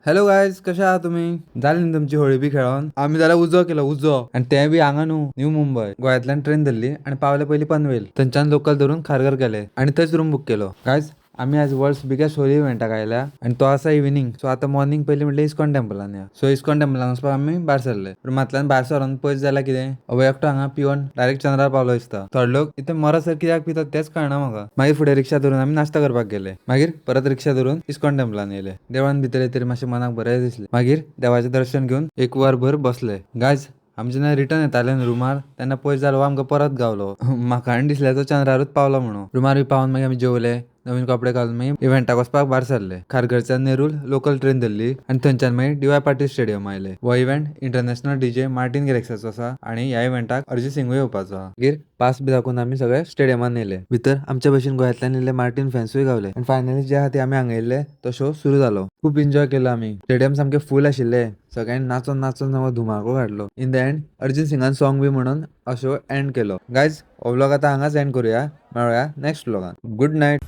Hello guys, कशा आहात तुम्ही? झाली ना तुमची होळी बी खेळून? आम्ही त्याला उजव केलं उजव, आणि ते बी हांगा न्यू मुंबई गोव्यातल्यान ट्रेन धरली आणि पावले पयली पनवेल, थंयच्यान लोकल धरून खारघर गेले आणि थंयच रूम बुक केलो. गायज, आम्ही आज वर्ल्ड्स बिगेस्ट होली इव्हेंटाक आयल्या आणि तो असा इव्हिनिंग. सो आता मॉर्निंग पयली म्हटलं इस्कॉन टेम्पलान या. सो इस्कॉन टेम्पलान वचपाक आम्ही भायर सरले. रूमांतल्यान भायर सरून पयस जाल्यार कितें अवय एकटो हांगा पिवन डायरेक्ट चंद्रार पावलो दिसता. थोडे लोक इथे मरसर कित्याक पितात तेच कळना म्हाका. मागीर फुडें रिक्षा धरून आम्ही नाश्ता करपाक गेले. मागीर परत रिक्षा धरून इस्कॉन टेम्पलान येयले. देवळान भितर येतरी मातशें मनाक बरें दिसलें. मागीर देवाचें दर्शन घेवन एक वरभर बसले. गायज, आमी जेन्ना रिटर्न येताले न्हू रुमार, तेन्ना पयस जालो आमकां परत गावलो. म्हाका आनी दिसलें तो चंद्रारूच पावलो म्हणून. रुमार बी पावन मागीर आमी जेवले, नवीन कपडे घालून मागीर इव्हेंटाक वचपाक भायर सरले. खारघरच्यान नेरूल लोकल ट्रेन धरली आणि थंयच्यान मागीर डी.वाय. पाटील स्टेडियम आयले. हो इव्हेंट इंटरनॅशनल डीजे मार्टिन गॅरेक्साचो आसा आणि ह्या इव्हेंटाक अरिजीत सिंगूय येवपाचो आहा. मागीर पास बी दाखोवन आमी सगळे स्टेडियमान येयले. भितर आमच्या भशेन गोंयांतल्यान येयल्ले मार्टिन फॅन्सूय गावले आणि फायनली जे खातीर आमी हांगा येयल्ले तो शो सुरू जालो. खूप एन्जॉय केलो आमी. स्टेडियम सामकें फूल आशिल्ले. सगळ्यांनी नाचून नाचून हो धुमाको काडलो. इन द एंड अरिजीत सिंगान सॉंग बी म्हणून हो शो एंड केलो. गायज, हो व्लॉग आता हांगाच एंड करूया. मेळुया नेक्स्ट व्लॉगान. Good night.